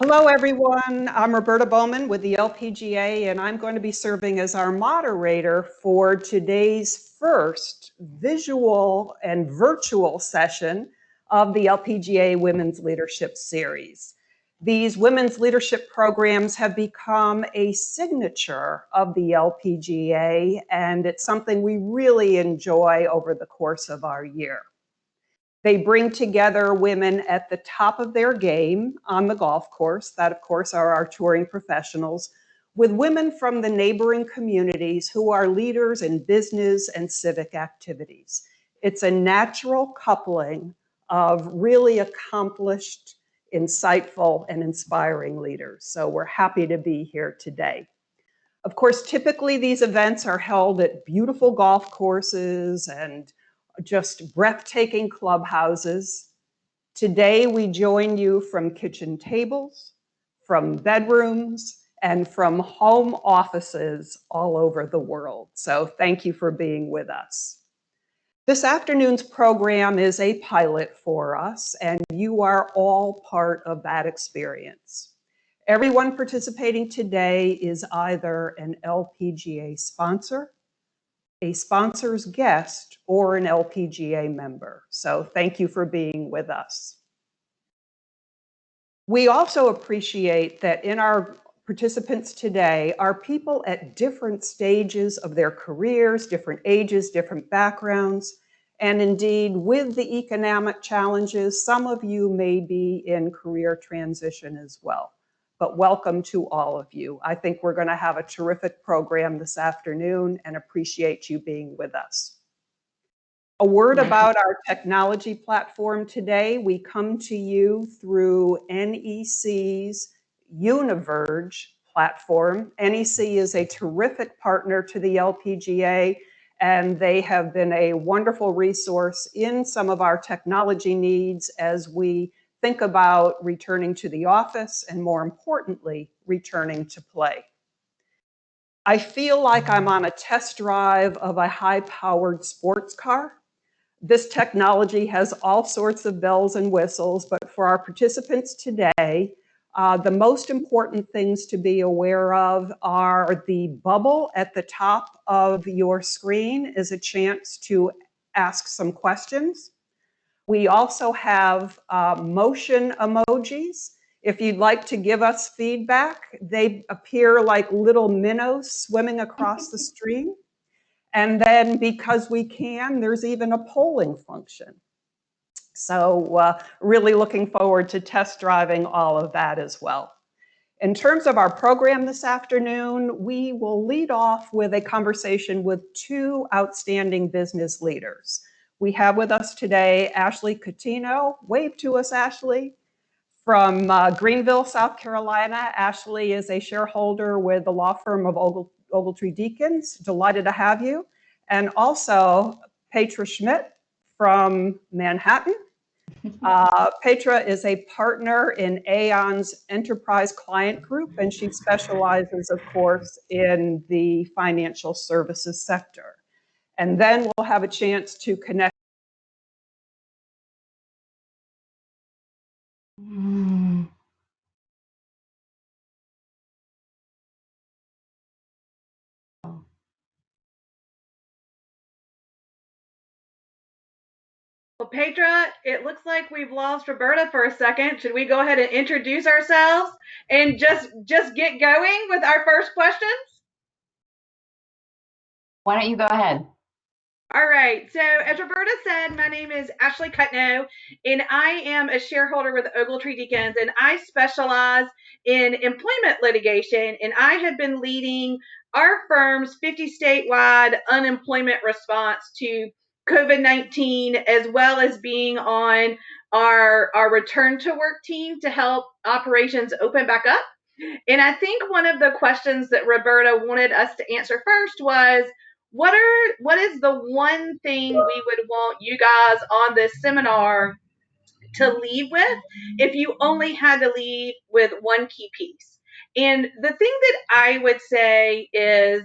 Hello, everyone. I'm Roberta Bowman with the LPGA, and I'm going to be serving as our moderator for today's first visual and virtual session of the LPGA Women's Leadership Series. These women's leadership programs have become a signature of the LPGA, and it's something we really enjoy over the course of our year. They bring together women at the top of their game on the golf course, that of course are our touring professionals, with women from the neighboring communities who are leaders in business and civic activities. It's a natural coupling of really accomplished, insightful, and inspiring leaders. So we're happy to be here today. Of course, typically these events are held at beautiful golf courses and just breathtaking clubhouses. Today, we join you from kitchen tables, from bedrooms, and from home offices all over the world. So thank you for being with us. This afternoon's program is a pilot for us, and you are all part of that experience. Everyone participating today is either an LPGA sponsor, a sponsor's guest, or an LPGA member. So thank you for being with us. We also appreciate that in our participants today are people at different stages of their careers, different ages, different backgrounds, and indeed with the economic challenges, some of you may be in career transition as well. But welcome to all of you. I think we're going to have a terrific program this afternoon and appreciate you being with us. A word about our technology platform today. We come to you through NEC's Univerge platform. NEC is a terrific partner to the LPGA, and they have been a wonderful resource in some of our technology needs as we think about returning to the office and, more importantly, returning to play. I feel like I'm on a test drive of a high-powered sports car. This technology has all sorts of bells and whistles, but for our participants today, the most important things to be aware of are the bubble at the top of your screen is a chance to ask some questions. We also have motion emojis. If you'd like to give us feedback, they appear like little minnows swimming across the screen. And then because we can, there's even a polling function. So really looking forward to test driving all of that as well. In terms of our program this afternoon, we will lead off with a conversation with two outstanding business leaders. We have with us today Ashley Cuttino. Wave to us, Ashley. From Greenville, South Carolina. Ashley is a shareholder with the law firm of Ogletree Deakins. Delighted to have you. And also Petra Schmidt from Manhattan. Petra is a partner in Aon's Enterprise Client Group, and she specializes, of course, in the financial services sector. And then we'll have a chance to connect. Well, Petra, it looks like we've lost Roberta for a second. Should we go ahead and introduce ourselves and just get going with our first questions? Why don't you go ahead? All right. So as Roberta said, my name is Ashley Cuttino, and I am a shareholder with Ogletree Deakins, and I specialize in employment litigation, and I have been leading our firm's 50 statewide unemployment response to COVID-19, as well as being on our return to work team to help operations open back up. And I think one of the questions that Roberta wanted us to answer first was, what is the one thing we would want you guys on this seminar to leave with if you only had to leave with one key piece? And the thing that I would say is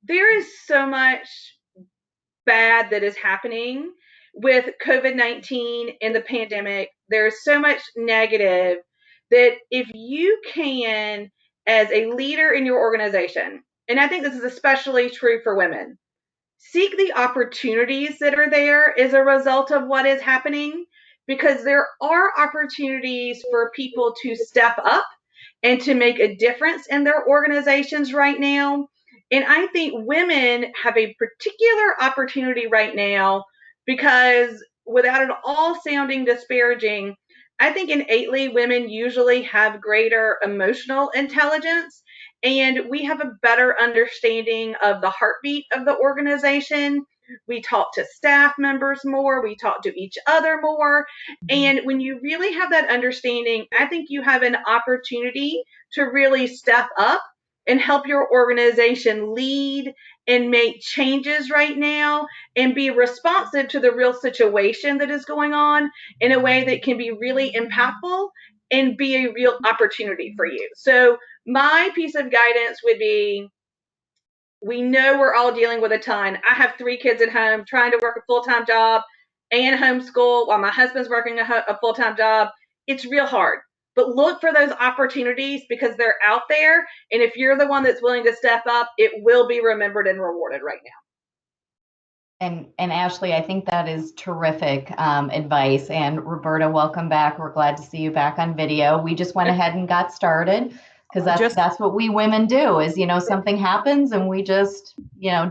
there is so much bad that is happening with COVID-19 and the pandemic. There's so much negative that if you can, as a leader in your organization, and I think this is especially true for women, seek the opportunities that are there as a result of what is happening, because there are opportunities for people to step up and to make a difference in their organizations right now. And I think women have a particular opportunity right now because, without it all sounding disparaging, I think innately women usually have greater emotional intelligence, and we have a better understanding of the heartbeat of the organization. We talk to staff members more, we talk to each other more. And when you really have that understanding, I think you have an opportunity to really step up and help your organization lead and make changes right now and be responsive to the real situation that is going on in a way that can be really impactful and be a real opportunity for you. So my piece of guidance would be, we know we're all dealing with a ton. I have 3 kids at home trying to work a full-time job and homeschool while my husband's working a full-time job. It's real hard. But look for those opportunities because they're out there. And if you're the one that's willing to step up, it will be remembered and rewarded right now. And Ashley, I think that is terrific advice. And Roberta, welcome back. We're glad to see you back on video. We just went ahead and got started because that's what we women do is, something happens and we just,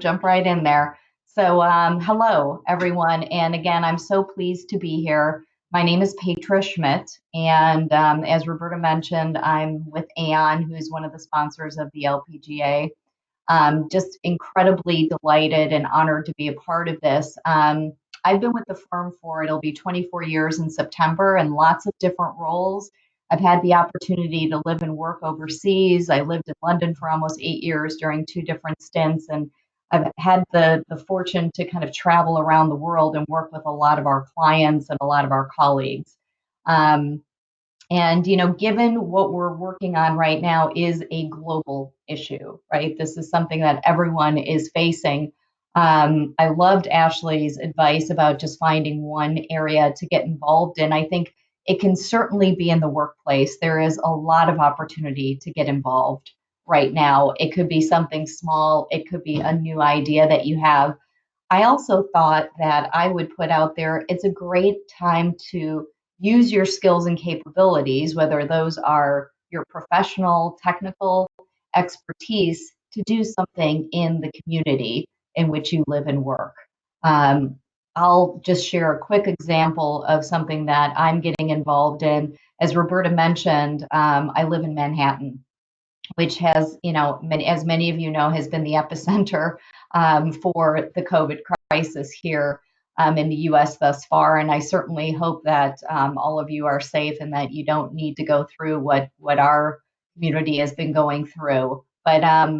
jump right in there. So hello, everyone. And again, I'm so pleased to be here. My name is Petra Schmidt. And as Roberta mentioned, I'm with Aon, who's one of the sponsors of the LPGA. Just incredibly delighted and honored to be a part of this. I've been with the firm it'll be 24 years in September, and lots of different roles. I've had the opportunity to live and work overseas. I lived in London for almost 8 years during 2 different stints, and I've had the fortune to kind of travel around the world and work with a lot of our clients and a lot of our colleagues. And, given what we're working on right now is a global issue, right? This is something that everyone is facing. I loved Ashley's advice about just finding one area to get involved in. I think it can certainly be in the workplace. There is a lot of opportunity to get involved right now. It could be something small. It could be a new idea that you have. I also thought that I would put out there, it's a great time to use your skills and capabilities, whether those are your professional, technical expertise, to do something in the community in which you live and work. I'll just share a quick example of something that I'm getting involved in. As Roberta mentioned, I live in Manhattan, which has, as many of you know, has been the epicenter for the COVID crisis here in the U.S. thus far. And I certainly hope that all of you are safe and that you don't need to go through what our community has been going through. But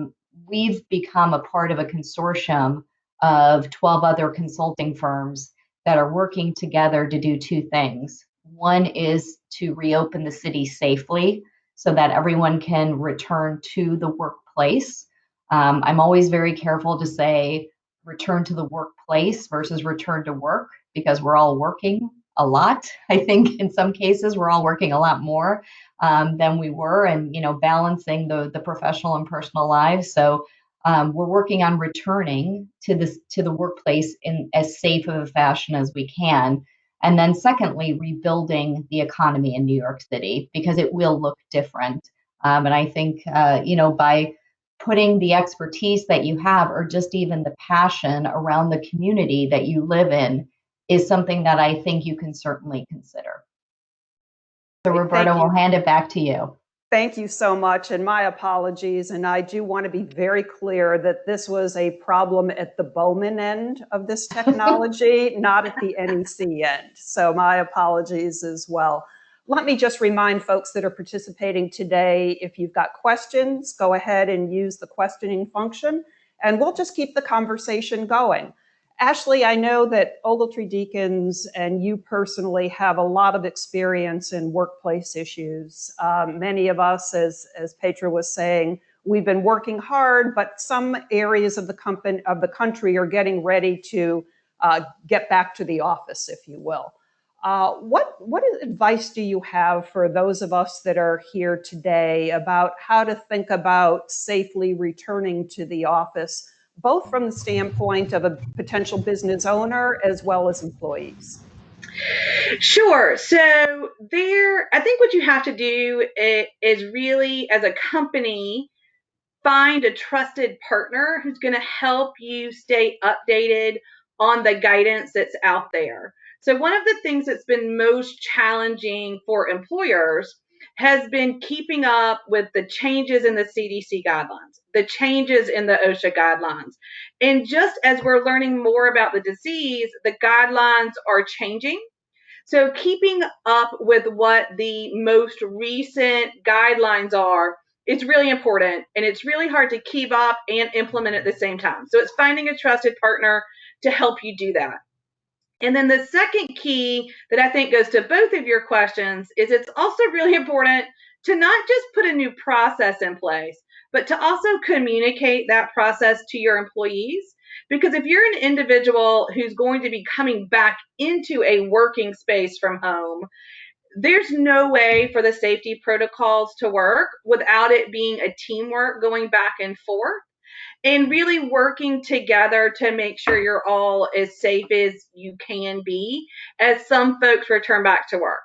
we've become a part of a consortium of 12 other consulting firms that are working together to do 2 things. One is to reopen the city safely so that everyone can return to the workplace. I'm always very careful to say return to the workplace versus return to work, because we're all working a lot. I think in some cases we're all working a lot more than we were, and balancing the professional and personal lives. So we're working on returning to the workplace in as safe of a fashion as we can. And then secondly, rebuilding the economy in New York City, because it will look different. And I think, by putting the expertise that you have, or just even the passion around the community that you live in, is something that I think you can certainly consider. So Roberta, we'll hand it back to you. Thank you so much, and my apologies. And I do want to be very clear that this was a problem at the Bowman end of this technology, not at the NEC end. So my apologies as well. Let me just remind folks that are participating today, if you've got questions, go ahead and use the questioning function, and we'll just keep the conversation going. Ashley, I know that Ogletree Deakins and you personally have a lot of experience in workplace issues. Many of us, as Petra was saying, we've been working hard, but some areas of the country are getting ready to get back to the office, if you will. What advice do you have for those of us that are here today about how to think about safely returning to the office, both from the standpoint of a potential business owner as well as employees? Sure. So I think what you have to do is really, as a company, find a trusted partner who's going to help you stay updated on the guidance that's out there. So, one of the things that's been most challenging for employers has been keeping up with the changes in the CDC guidelines, the changes in the OSHA guidelines. And just as we're learning more about the disease, the guidelines are changing. So, keeping up with what the most recent guidelines are is really important, and it's really hard to keep up and implement at the same time. So, it's finding a trusted partner to help you do that. And then the second key that I think goes to both of your questions is it's also really important to not just put a new process in place, but to also communicate that process to your employees. Because if you're an individual who's going to be coming back into a working space from home, there's no way for the safety protocols to work without it being a teamwork going back and forth and really working together to make sure you're all as safe as you can be as some folks return back to work.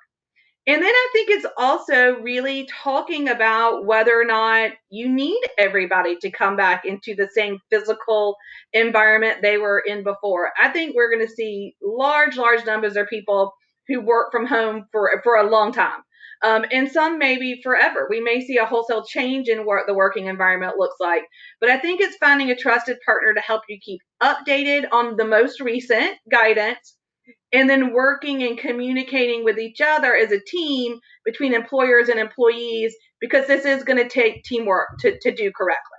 And then I think it's also really talking about whether or not you need everybody to come back into the same physical environment they were in before. I think we're going to see large numbers of people who work from home for a long time. And some maybe forever. We may see a wholesale change in what the working environment looks like. But I think it's finding a trusted partner to help you keep updated on the most recent guidance, and then working and communicating with each other as a team between employers and employees, because this is going to take teamwork to do correctly.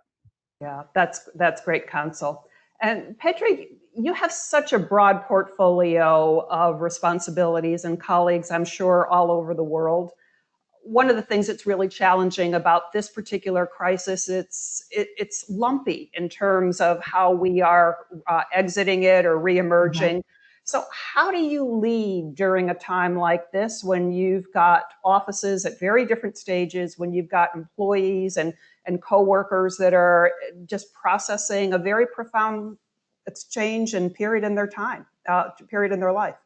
Yeah, that's great counsel. And Petra, you have such a broad portfolio of responsibilities and colleagues, I'm sure, all over the world. One of the things that's really challenging about this particular crisis, it's lumpy in terms of how we are exiting it or reemerging. Mm-hmm. So how do you lead during a time like this when you've got offices at very different stages, when you've got employees and coworkers that are just processing a very profound exchange and period in their life?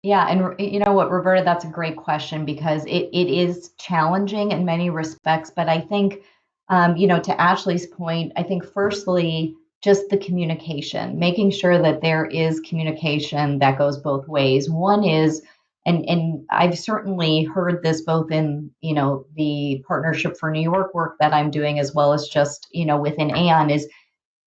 Yeah, and you know what, Roberta, that's a great question because it is challenging in many respects. But I think, to Ashley's point, I think firstly, just the communication, making sure that there is communication that goes both ways. One is, and I've certainly heard this both in, the Partnership for New York work that I'm doing, as well as just, within Aon, is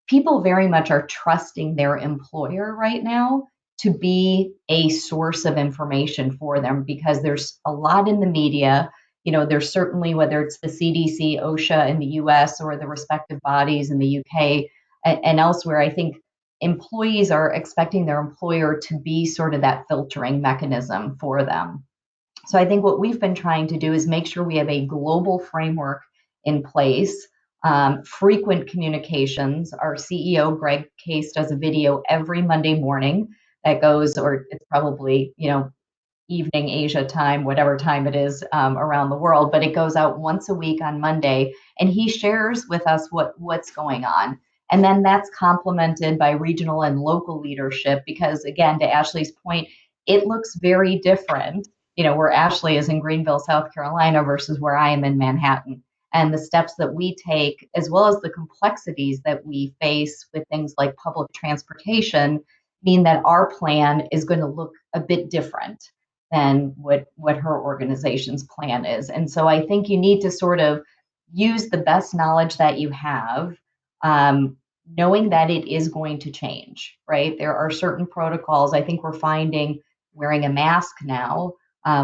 people very much are trusting their employer right now to be a source of information for them, because there's a lot in the media. There's certainly, whether it's the CDC, OSHA in the US, or the respective bodies in the UK and elsewhere, I think employees are expecting their employer to be sort of that filtering mechanism for them. So I think what we've been trying to do is make sure we have a global framework in place, frequent communications. Our CEO, Greg Case, does a video every Monday morning that goes, or it's probably, evening Asia time, whatever time it is around the world, but it goes out once a week on Monday, and he shares with us what's going on. And then that's complemented by regional and local leadership, because again, to Ashley's point, it looks very different, where Ashley is in Greenville, South Carolina versus where I am in Manhattan. And the steps that we take, as well as the complexities that we face with things like public transportation, mean that our plan is going to look a bit different than what her organization's plan is. And so I think you need to sort of use the best knowledge that you have, knowing that it is going to change, right? There are certain protocols. I think we're finding wearing a mask now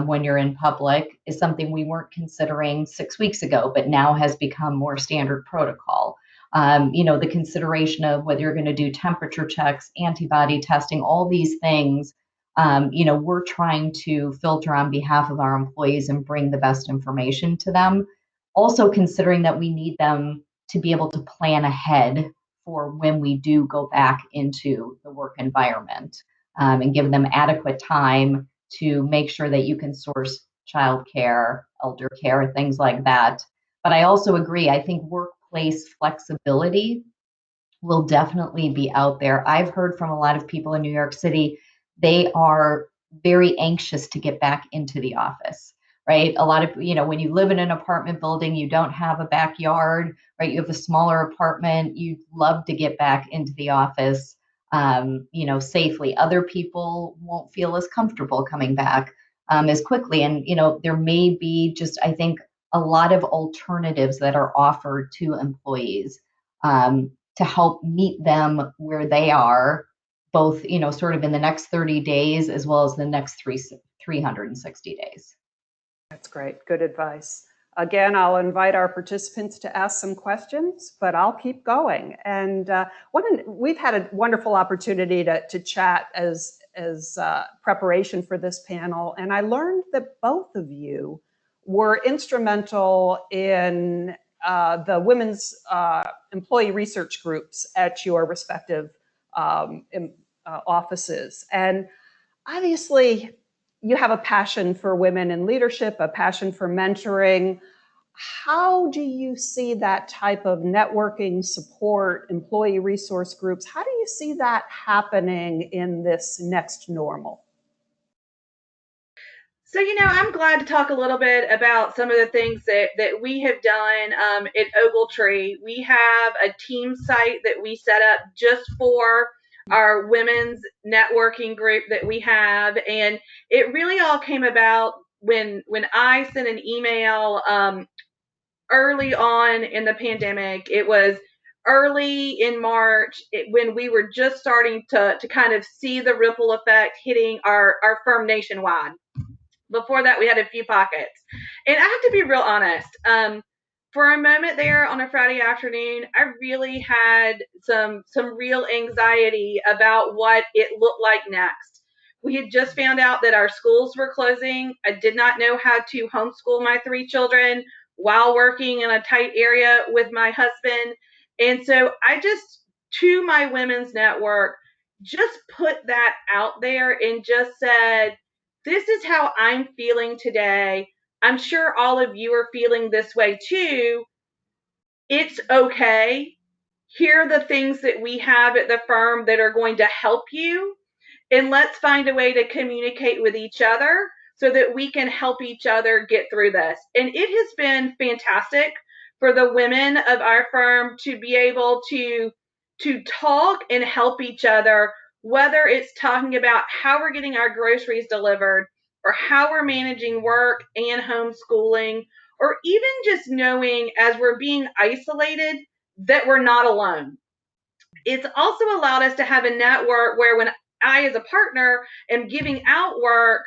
when you're in public is something we weren't considering 6 weeks ago, but now has become more standard protocol. The consideration of whether you're going to do temperature checks, antibody testing, all these things, we're trying to filter on behalf of our employees and bring the best information to them. Also considering that we need them to be able to plan ahead for when we do go back into the work environment, and give them adequate time to make sure that you can source childcare, elder care, things like that. But I also agree, I think workplace flexibility will definitely be out there. I've heard from a lot of people in New York City, they are very anxious to get back into the office, right? A lot of, when you live in an apartment building, you don't have a backyard, right? You have a smaller apartment, you'd love to get back into the office, safely. Other people won't feel as comfortable coming back as quickly. And, there may be just, I think, a lot of alternatives that are offered to employees. To help meet them where they are, both, sort of in the next 30 days as well as the next 360 days. That's great. Good advice. Again, I'll invite our participants to ask some questions, but I'll keep going. And we've had a wonderful opportunity to chat as preparation for this panel, and I learned that both of you were instrumental in the women's employee research groups at your respective offices. And obviously, you have a passion for women in leadership, a passion for mentoring. How do you see that type of networking, support, employee resource groups? How do you see that happening in this next normal? So, I'm glad to talk a little bit about some of the things that we have done at Ogletree. We have a team site that we set up just for our women's networking group that we have. And it really all came about when I sent an email early on in the pandemic. It was early in March when we were just starting to kind of see the ripple effect hitting our firm nationwide. Before that, we had a few pockets. And I have to be real honest. For a moment there on a Friday afternoon, I really had some real anxiety about what it looked like next. We had just found out that our schools were closing. I did not know how to homeschool my 3 children while working in a tight area with my husband. And so I just, to my women's network, just put that out there and just said, this is how I'm feeling today. I'm sure all of you are feeling this way too. It's okay. Here are the things that we have at the firm that are going to help you. And let's find a way to communicate with each other so that we can help each other get through this. And it has been fantastic for the women of our firm to be able to talk and help each other, whether it's talking about how we're getting our groceries delivered or how we're managing work and homeschooling, or even just knowing as we're being isolated that we're not alone. It's also allowed us to have a network where when I, as a partner, am giving out work,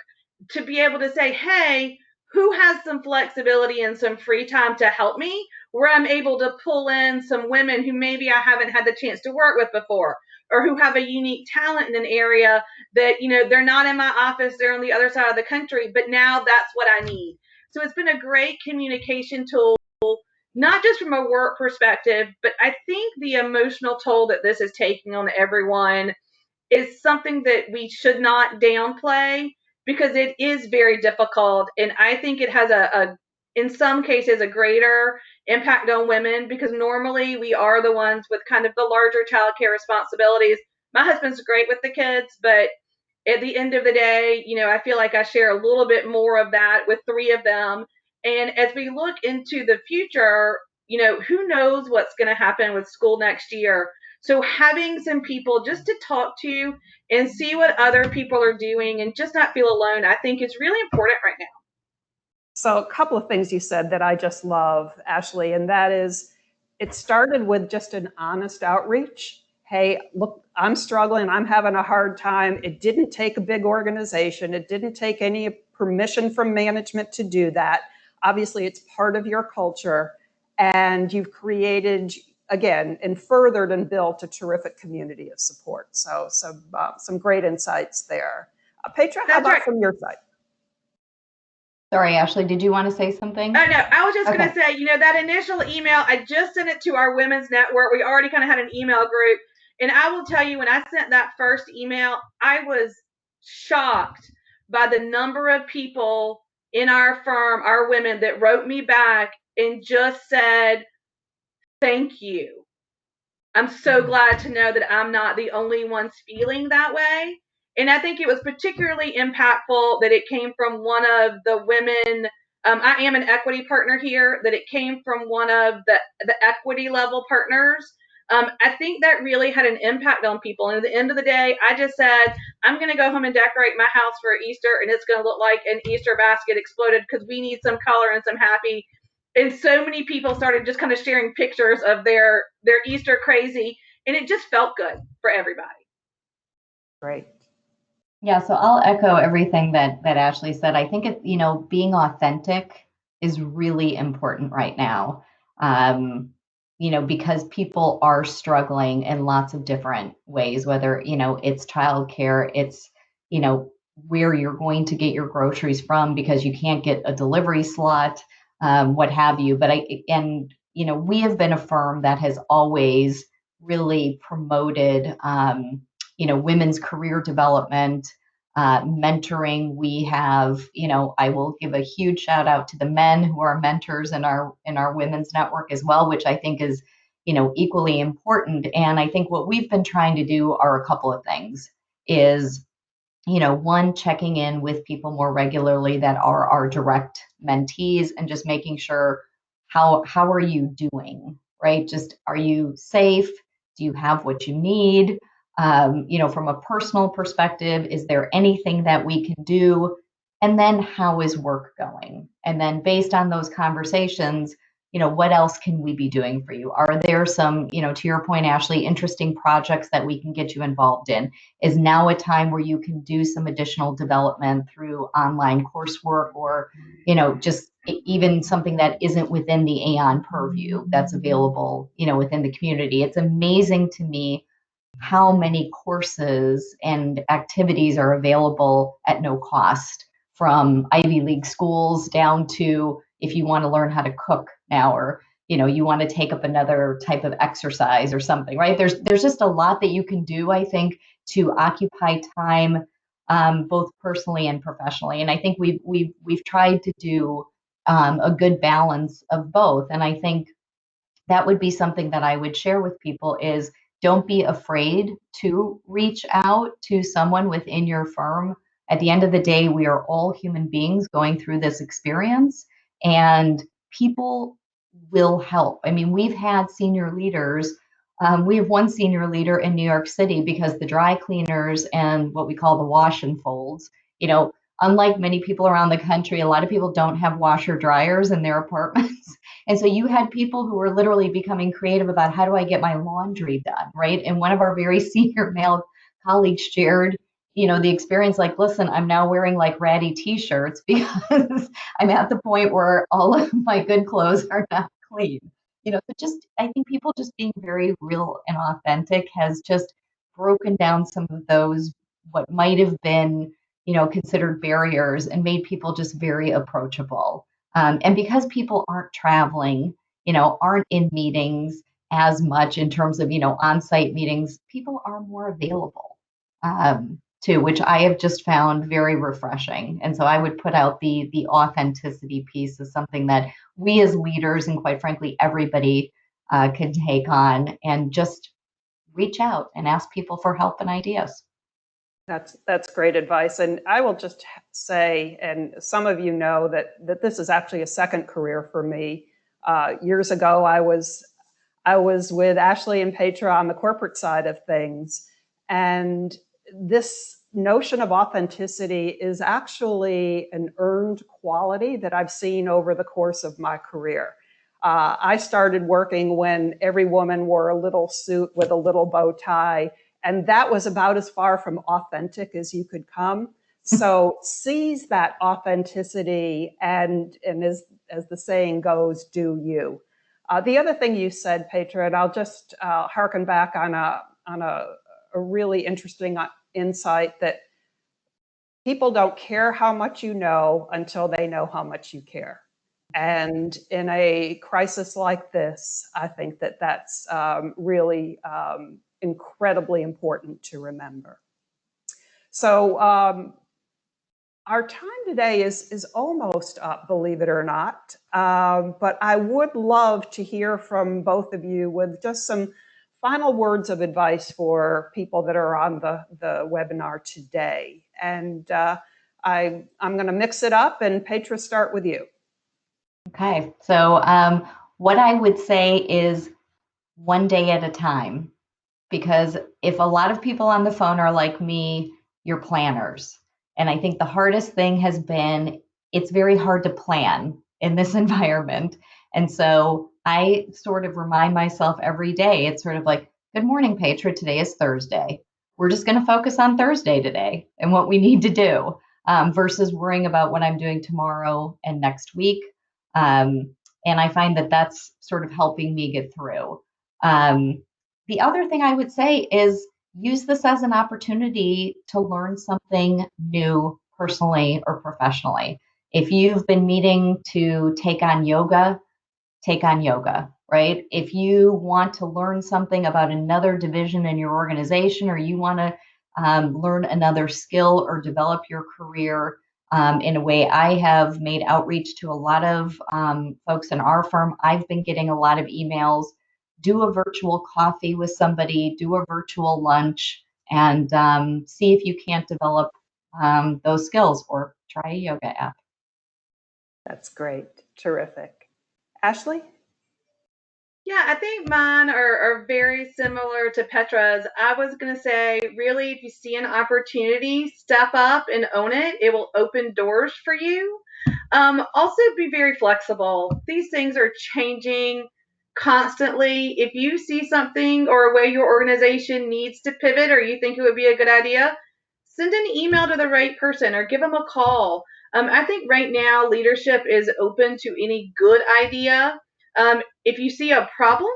to be able to say, hey, who has some flexibility and some free time to help me, where I'm able to pull in some women who maybe I haven't had the chance to work with before, or who have a unique talent in an area that, they're not in my office, they're on the other side of the country, but now that's what I need. So it's been a great communication tool, not just from a work perspective, but I think the emotional toll that this is taking on everyone is something that we should not downplay, because it is very difficult. And I think it has in some cases, a greater impact on women, because normally we are the ones with kind of the larger childcare responsibilities. My husband's great with the kids, but at the end of the day, I feel like I share a little bit more of that with 3 of them. And as we look into the future, who knows what's going to happen with school next year. So having some people just to talk to and see what other people are doing and just not feel alone, I think is really important right now. So a couple of things you said that I just love, Ashley, and that is, it started with just an honest outreach. Hey, look, I'm struggling. I'm having a hard time. It didn't take a big organization. It didn't take any permission from management to do that. Obviously, it's part of your culture. And you've created, again, and furthered and built a terrific community of support. So some great insights there. Petra, how about from your side? Sorry, Ashley, did you want to say something? Oh, no, I was just going to say, that initial email, I just sent it to our women's network. We already kind of had an email group. And I will tell you, when I sent that first email, I was shocked by the number of people in our firm, our women, that wrote me back and just said, thank you. I'm so glad to know that I'm not the only ones feeling that way. And I think it was particularly impactful that it came from one of the women. I am an equity partner here, that it came from one of the equity level partners. I think that really had an impact on people. And at the end of the day, I just said, I'm going to go home and decorate my house for Easter, and it's going to look like an Easter basket exploded, because we need some color and some happy. And so many people started just kind of sharing pictures of their Easter crazy, and it just felt good for everybody. Great. Yeah, so I'll echo everything that Ashley said. I think being authentic is really important right now. Because people are struggling in lots of different ways, whether, it's childcare, it's, where you're going to get your groceries from because you can't get a delivery slot, what have you. But we have been a firm that has always really promoted, women's career development, mentoring. We have, I will give a huge shout out to the men who are mentors in our women's network as well, which I think is, equally important. And I think what we've been trying to do are a couple of things. Is, one, checking in with people more regularly that are our direct mentees, and just making sure how are you doing, right? Just, are you safe? Do you have what you need? From a personal perspective, is there anything that we can do? And then, how is work going? And then, based on those conversations, what else can we be doing for you? Are there some, to your point, Ashley, interesting projects that we can get you involved in? Is now a time where you can do some additional development through online coursework, or, just even something that isn't within the Aon purview that's available, within the community? It's amazing to me how many courses and activities are available at no cost, from Ivy League schools down to, if you want to learn how to cook now, or you want to take up another type of exercise or something, right? There's just a lot that you can do, I think, to occupy time, both personally and professionally. And I think we've tried to do a good balance of both. And I think that would be something that I would share with people is, don't be afraid to reach out to someone within your firm. At the end of the day, we are all human beings going through this experience, and people will help. I mean, we've had senior leaders. We have one senior leader in New York City, because the dry cleaners and what we call the wash and folds, unlike many people around the country, a lot of people don't have washer dryers in their apartments. And so you had people who were literally becoming creative about, how do I get my laundry done, right? And one of our very senior male colleagues shared, the experience, like, listen, I'm now wearing like ratty t-shirts because I'm at the point where all of my good clothes are not clean. But just, I think people just being very real and authentic has just broken down some of those, what might have been, considered barriers, and made people just very approachable. And because people aren't traveling, aren't in meetings as much in terms of, on-site meetings, people are more available too, which I have just found very refreshing. And so I would put out the authenticity piece as something that we as leaders, and quite frankly, everybody can take on, and just reach out and ask people for help and ideas. That's great advice. And I will just say, and some of you know that this is actually a second career for me. Years ago, I was with Ashley and Petra on the corporate side of things. And this notion of authenticity is actually an earned quality that I've seen over the course of my career. I started working when every woman wore a little suit with a little bow tie, and that was about as far from authentic as you could come. So seize that authenticity, and as the saying goes, do you. The other thing you said, Petra, and I'll just harken back on a really interesting insight, that people don't care how much you know until they know how much you care. And in a crisis like this, I think that's really incredibly important to remember. So Our time today is almost up, believe it or not. But I would love to hear from both of you with just some final words of advice for people that are on the webinar today. And I'm going to mix it up, and Petra, start with you. Okay, so what I would say is one day at a time, because if a lot of people on the phone are like me, you're planners. And I think the hardest thing has been it's very hard to plan in this environment. And so I sort of remind myself every day, it's sort of like, good morning, Petra, today is Thursday. We're just going to focus on Thursday today and what we need to do versus worrying about what I'm doing tomorrow and next week. And I find that that's sort of helping me get through. The other thing I would say is use this as an opportunity to learn something new personally or professionally. If you've been meaning to take on yoga, right? If you want to learn something about another division in your organization, or you want to learn another skill or develop your career in a way, I have made outreach to a lot of folks in our firm. I've been getting a lot of emails. Do a virtual coffee with somebody, do a virtual lunch, and see if you can't develop those skills, or try a yoga app. That's great. Terrific. Ashley? Yeah, I think mine are very similar to Petra's. I was going to say, really, if you see an opportunity, step up and own it. It will open doors for you. Also, be very flexible. These things are changing constantly. If you see something or a way your organization needs to pivot, or you think it would be a good idea, send an email to the right person or give them a call. I think right now leadership is open to any good idea. If you see a problem,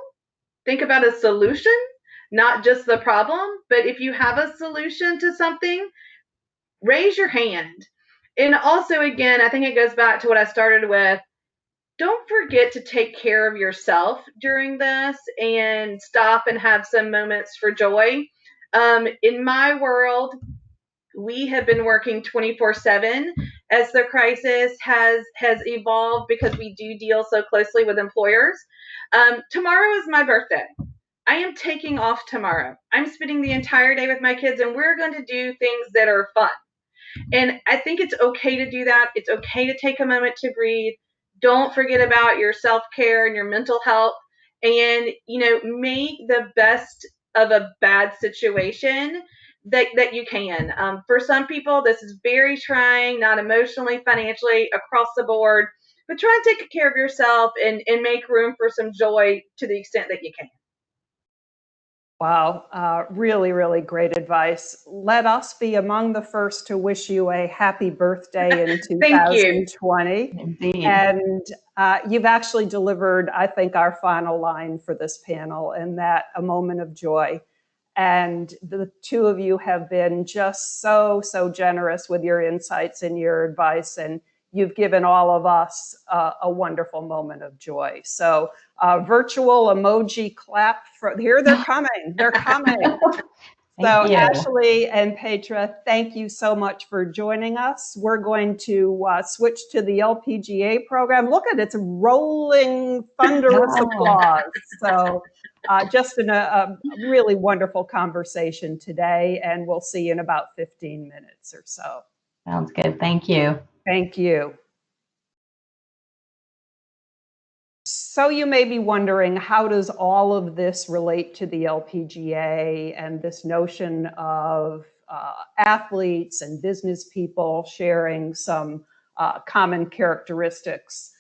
think about a solution, not just the problem. But if you have a solution to something, raise your hand. And also, again, I think it goes back to what I started with. Don't forget to take care of yourself during this and stop and have some moments for joy. In my world, we have been working 24/7 as the crisis has evolved, because we do deal so closely with employers. Tomorrow is my birthday. I am taking off tomorrow. I'm spending the entire day with my kids, and we're going to do things that are fun. And I think it's okay to do that. It's okay to take a moment to breathe. Don't forget about your self-care and your mental health, and make the best of a bad situation that you can. For some people, this is very trying, not emotionally, financially, across the board. But try and take care of yourself and make room for some joy to the extent that you can. Wow, really, really great advice. Let us be among the first to wish you a happy birthday in Thank you. 2020. Indeed. And you've actually delivered, I think, our final line for this panel, and that a moment of joy. And the two of you have been just so generous with your insights and your advice, and you've given all of us a wonderful moment of joy. So virtual emoji clap. Here they're coming. They're coming. So Ashley and Petra, thank you so much for joining us. We're going to switch to the LPGA program. Look at it, it's rolling thunderous applause. So just a really wonderful conversation today, and we'll see you in about 15 minutes or so. Sounds good. Thank you. Thank you. So you may be wondering, how does all of this relate to the LPGA and this notion of athletes and business people sharing some common characteristics?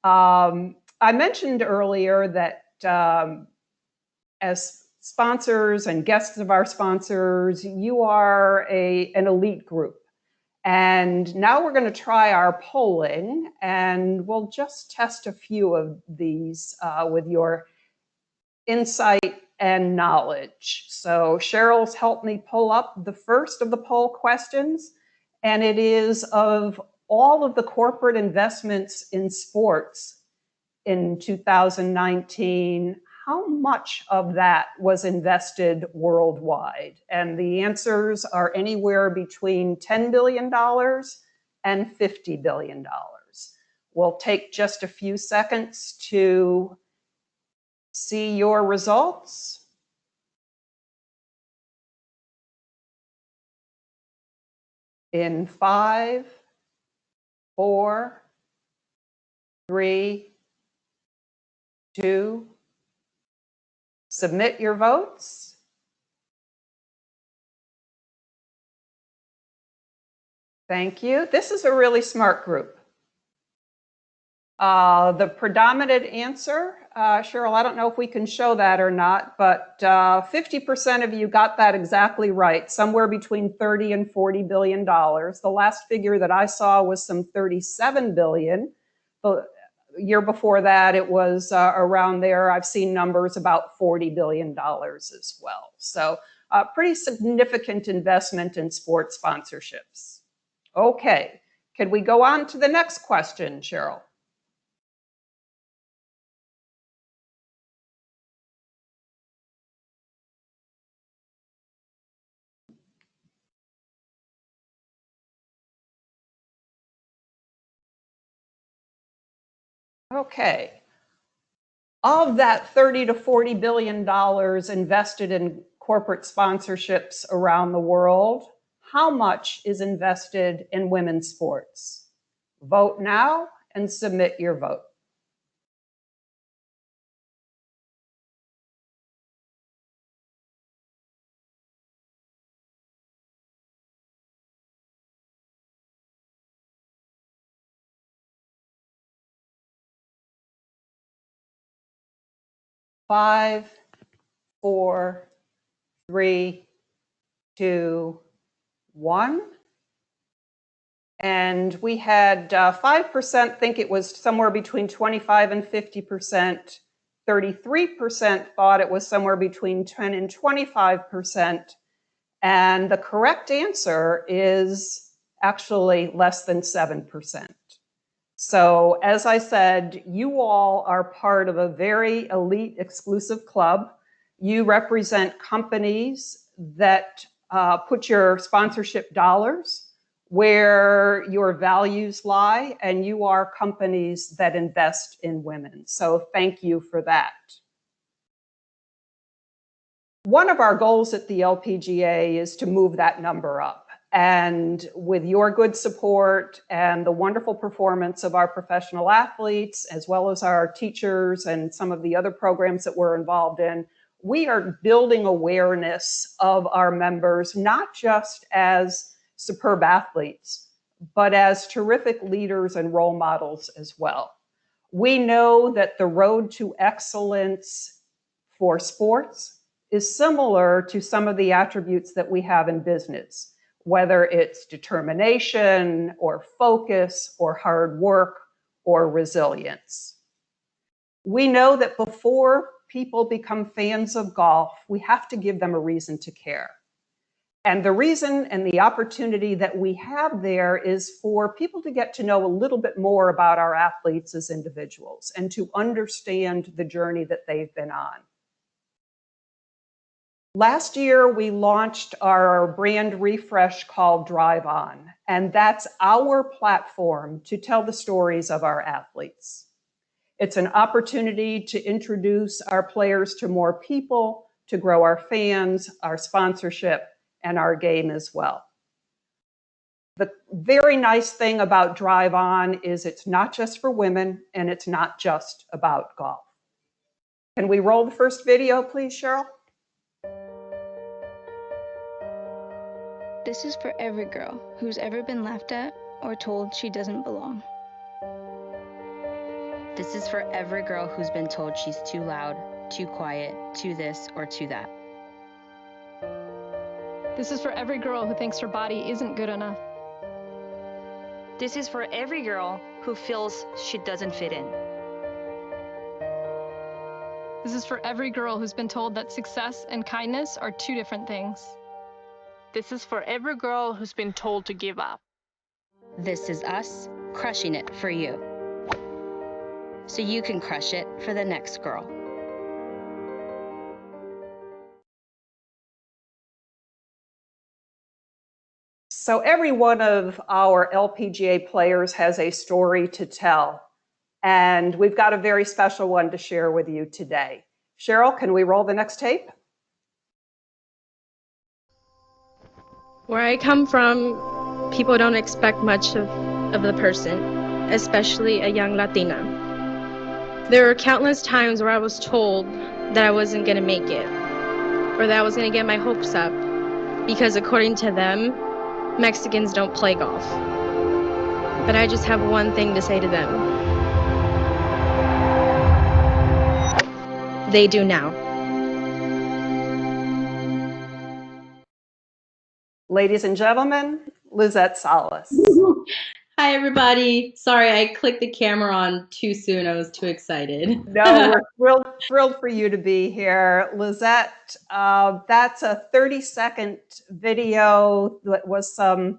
I mentioned earlier that as sponsors and guests of our sponsors, you are an elite group. And now we're going to try our polling, and we'll just test a few of these with your insight and knowledge. So Cheryl's helped me pull up the first of the poll questions, and it is, of all of the corporate investments in sports in 2019, how much of that was invested worldwide? And the answers are anywhere between $10 billion and $50 billion. We'll take just a few seconds to see your results. In 5, 4, 3, 2, submit your votes. Thank you. This is a really smart group. The predominant answer, Cheryl, I don't know if we can show that or not, but 50% of you got that exactly right, somewhere between $30 and $40 billion. The last figure that I saw was some $37 billion. The year before that, it was around there. I've seen numbers about $40 billion as well. So pretty significant investment in sports sponsorships. Okay, can we go on to the next question, Cheryl? Okay. Of that $30 to $40 billion invested in corporate sponsorships around the world, how much is invested in women's sports? Vote now and submit your vote. Five, 4, 3, 2, 1. And we had 5% think it was somewhere between 25 and 50%. 33% thought it was somewhere between 10 and 25%. And the correct answer is actually less than 7%. So as I said, you all are part of a very elite exclusive club. You represent companies that put your sponsorship dollars where your values lie, and you are companies that invest in women. So thank you for that. One of our goals at the LPGA is to move that number up. And with your good support and the wonderful performance of our professional athletes, as well as our teachers and some of the other programs that we're involved in, we are building awareness of our members, not just as superb athletes, but as terrific leaders and role models as well. We know that the road to excellence for sports is similar to some of the attributes that we have in business, whether it's determination or focus or hard work or resilience. We know that before people become fans of golf, we have to give them a reason to care. And the reason and the opportunity that we have there is for people to get to know a little bit more about our athletes as individuals and to understand the journey that they've been on. Last year, we launched our brand refresh called Drive On, and that's our platform to tell the stories of our athletes. It's an opportunity to introduce our players to more people, to grow our fans, our sponsorship, and our game as well. The very nice thing about Drive On is it's not just for women, and it's not just about golf. Can we roll the first video, please, Cheryl? This is for every girl who's ever been laughed at or told she doesn't belong. This is for every girl who's been told she's too loud, too quiet, too this or too that. This is for every girl who thinks her body isn't good enough. This is for every girl who feels she doesn't fit in. This is for every girl who's been told that success and kindness are two different things. This is for every girl who's been told to give up. This is us crushing it for you, so you can crush it for the next girl. So every one of our LPGA players has a story to tell, and we've got a very special one to share with you today. Cheryl, can we roll the next tape? Where I come from, people don't expect much of the person, especially a young Latina. There were countless times where I was told that I wasn't going to make it, or that I was going to get my hopes up, because according to them, Mexicans don't play golf. But I just have one thing to say to them. They do now. Ladies and gentlemen, Lizette Salas. Hi, everybody. Sorry, I clicked the camera on too soon. I was too excited. No, we're thrilled for you to be here. Lizette, that's a 30-second video that was some,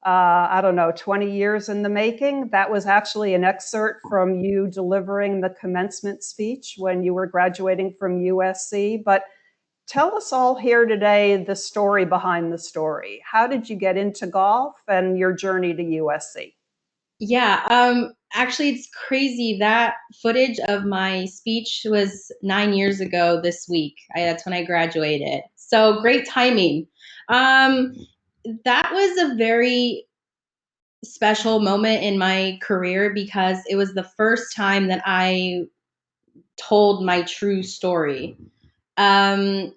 20 years in the making. That was actually an excerpt from you delivering the commencement speech when you were graduating from USC. But tell us all here today the story behind the story. How did you get into golf and your journey to USC? Yeah, actually, it's crazy. That footage of my speech was 9 years ago this week. That's when I graduated. So great timing. That was a very special moment in my career because it was the first time that I told my true story. My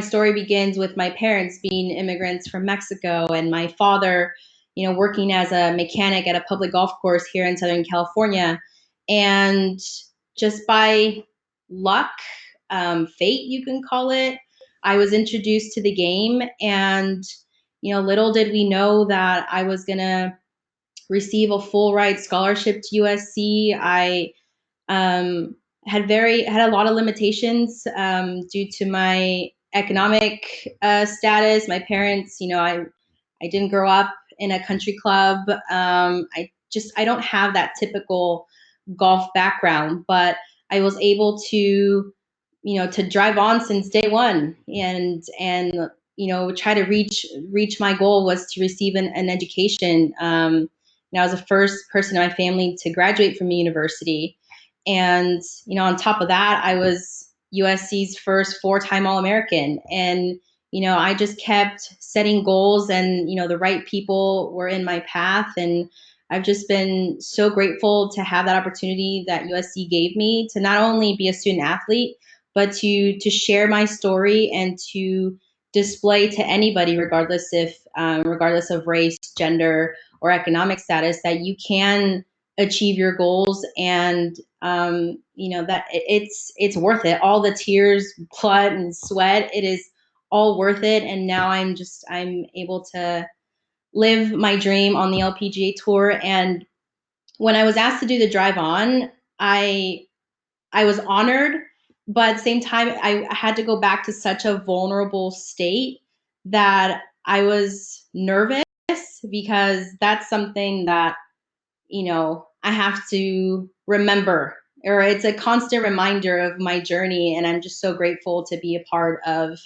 story begins with my parents being immigrants from Mexico and my father, working as a mechanic at a public golf course here in Southern California. And just by luck, fate, you can call it, I was introduced to the game. And, little did we know that I was going to receive a full ride scholarship to USC. I had a lot of limitations due to my economic status. My parents, I didn't grow up in a country club. I don't have that typical golf background, but I was able to, to drive on since day one and try to reach my goal was to receive an education. I was the first person in my family to graduate from a university. And, on top of that, I was USC's first 4-time All-American. And, I just kept setting goals and, the right people were in my path. And I've just been so grateful to have that opportunity that USC gave me to not only be a student athlete, but to share my story and to display to anybody, regardless of race, gender, or economic status, that you can achieve your goals and that it's worth it. All the tears, blood, and sweat, it is all worth it. And now I'm able to live my dream on the LPGA tour. And when I was asked to do the drive on, I was honored, but at the same time, I had to go back to such a vulnerable state that I was nervous because that's something that, I have to remember, or it's a constant reminder of my journey. And I'm just so grateful to be a part of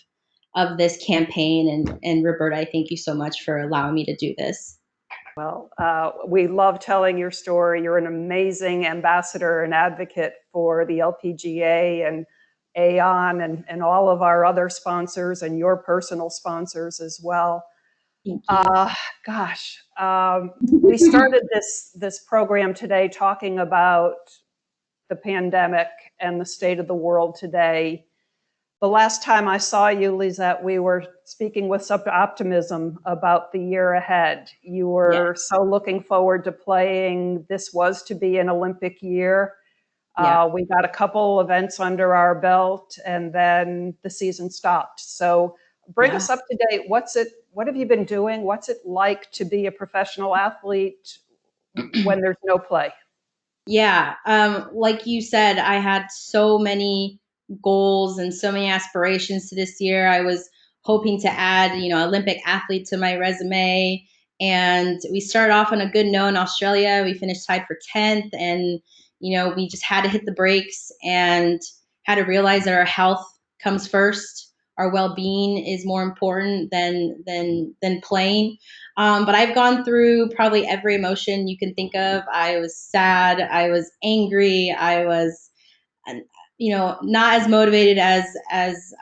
this campaign. And Roberta, I thank you so much for allowing me to do this. Well, we love telling your story. You're an amazing ambassador and advocate for the LPGA and AON and all of our other sponsors and your personal sponsors as well. We started this program today talking about the pandemic and the state of the world today. The last time I saw you, Lizette, we were speaking with some optimism about the year ahead. You were so looking forward to playing. This was to be an Olympic year. We got a couple events under our belt, and then the season stopped. So bring us up to date. What have you been doing? What's it like to be a professional athlete when there's no play? Yeah, like you said, I had so many goals and so many aspirations to this year. I was hoping to add, Olympic athlete to my resume. And we started off on a good note in Australia. We finished tied for 10th. And, we just had to hit the brakes and had to realize that our health comes first. our well-being is more important than playing. But I've gone through probably every emotion you can think of. I was sad, I was angry, I was, not as motivated as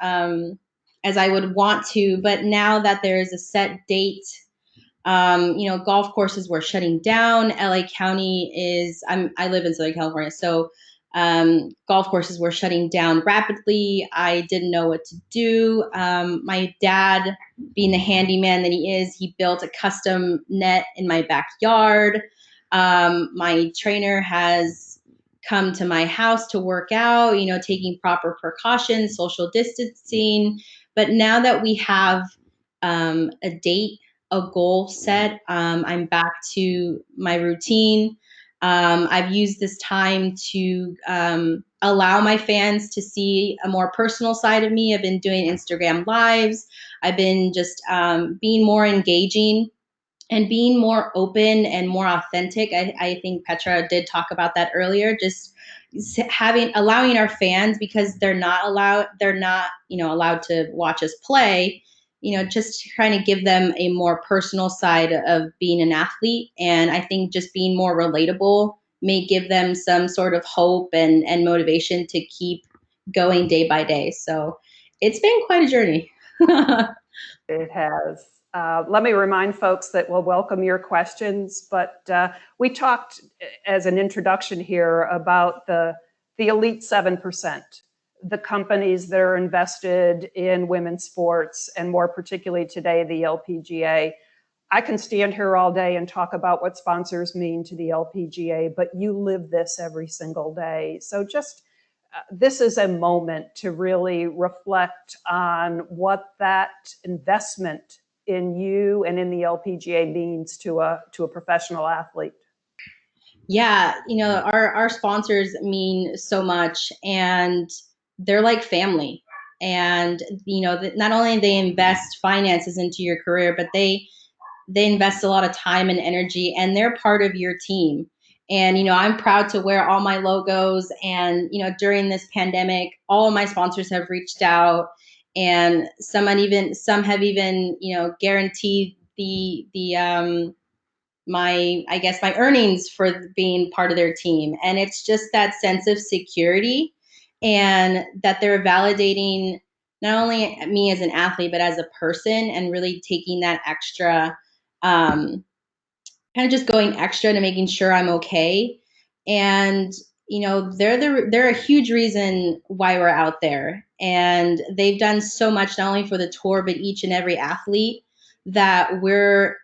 I would want to. But now that there is a set date, golf courses were shutting down. LA County I live in Southern California, so golf courses were shutting down rapidly. I didn't know what to do. My dad, being the handyman that he is, he built a custom net in my backyard. My trainer has come to my house to work out, taking proper precautions, social distancing. But now that we have a date, a goal set, I'm back to my routine. I've used this time to allow my fans to see a more personal side of me. I've been doing Instagram lives. I've been just being more engaging and being more open and more authentic. I think Petra did talk about that earlier. Just allowing our fans, because they're not allowed to watch us play. Just trying to give them a more personal side of being an athlete. And I think just being more relatable may give them some sort of hope and motivation to keep going day by day. So it's been quite a journey. It has. Let me remind folks that we'll welcome your questions, but we talked as an introduction here about the elite 7%, the companies that are invested in women's sports, and more particularly today, the LPGA. I can stand here all day and talk about what sponsors mean to the LPGA, but you live this every single day. So just this is a moment to really reflect on what that investment in you and in the LPGA means to a professional athlete. Yeah, our sponsors mean so much, and they're like family. And not only they invest finances into your career, but they invest a lot of time and energy, and they're part of your team. And I'm proud to wear all my logos. And during this pandemic, all of my sponsors have reached out, and some have even guaranteed my earnings for being part of their team. And it's just that sense of security, and that they're validating not only me as an athlete, but as a person, and really taking that extra, kind of just going extra to making sure I'm okay. And they're a huge reason why we're out there, and they've done so much, not only for the tour, but each and every athlete, that we're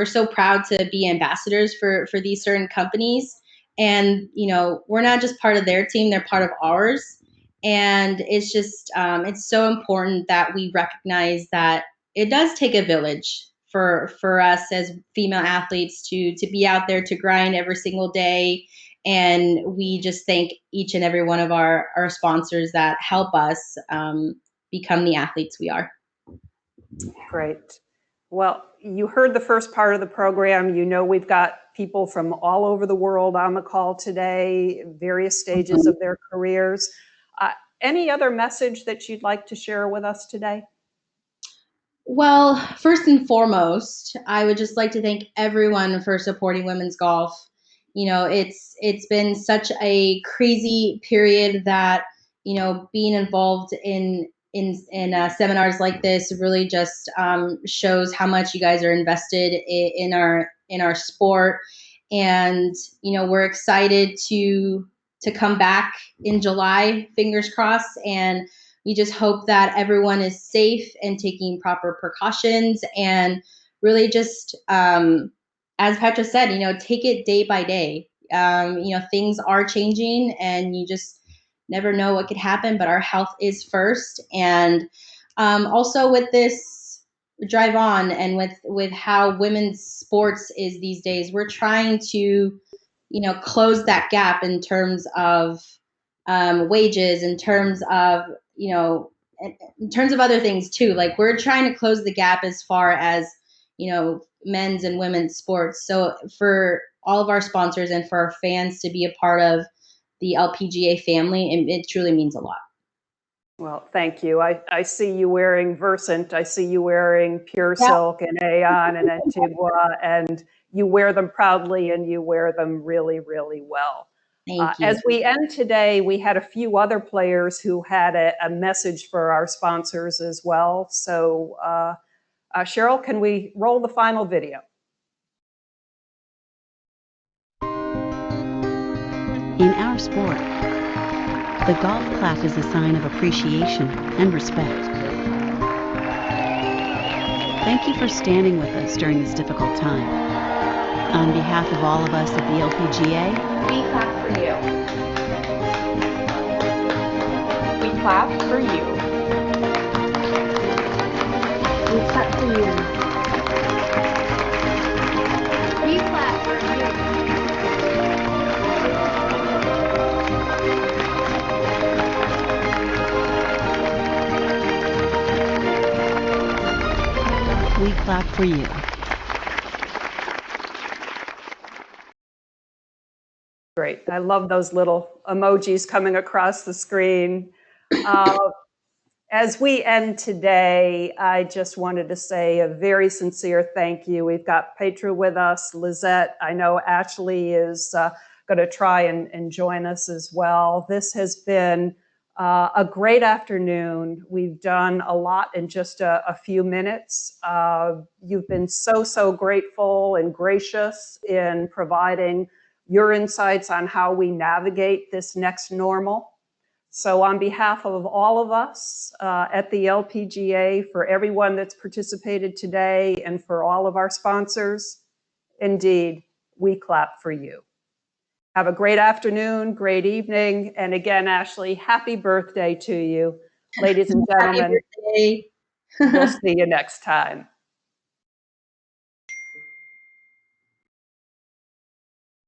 so proud to be ambassadors for these certain companies. And we're not just part of their team, they're part of ours. And it's just it's so important that we recognize that it does take a village for us as female athletes to be out there, to grind every single day. And we just thank each and every one of our sponsors that help us become the athletes we are. Great. Well, you heard the first part of the program. We've got people from all over the world on the call today, various stages of their careers. Any other message that you'd like to share with us today? Well, first and foremost, I would just like to thank everyone for supporting women's golf. It's been such a crazy period that being involved in seminars like this really just shows how much you guys are invested in our sport. And we're excited to come back in July, fingers crossed. And we just hope that everyone is safe and taking proper precautions, and really just, as Petra said, take it day by day. Things are changing, and you just never know what could happen, but our health is first. And also with this Drive On, and with how women's sports is these days, we're trying to, close that gap in terms of wages, in terms of in terms of other things too. Like, we're trying to close the gap as far as men's and women's sports. So for all of our sponsors and for our fans to be a part of the LPGA family, it truly means a lot. Well, thank you. I see you wearing Versant. I see you wearing Pure Yep. Silk and Aeon and Antigua, and you wear them proudly and you wear them really, really well. Thank you. As we end today, we had a few other players who had a message for our sponsors as well. So, Cheryl, can we roll the final video? In our sport, the golf clap is a sign of appreciation and respect. Thank you for standing with us during this difficult time. On behalf of all of us at the LPGA, we clap for you. We clap for you. We clap for you. We clap for you. we clap for you. Great. I love those little emojis coming across the screen. As we end today, I just wanted to say a very sincere thank you. We've got Petra with us, Lizette. I know Ashley is going to try and join us as well. This has been a great afternoon. We've done a lot in just a few minutes. You've been so grateful and gracious in providing your insights on how we navigate this next normal. So on behalf of all of us at the LPGA, for everyone that's participated today and for all of our sponsors, indeed, we clap for you. Have a great afternoon, great evening. And again, Ashley, happy birthday to you. Ladies and gentlemen, Happy birthday. We'll see you next time.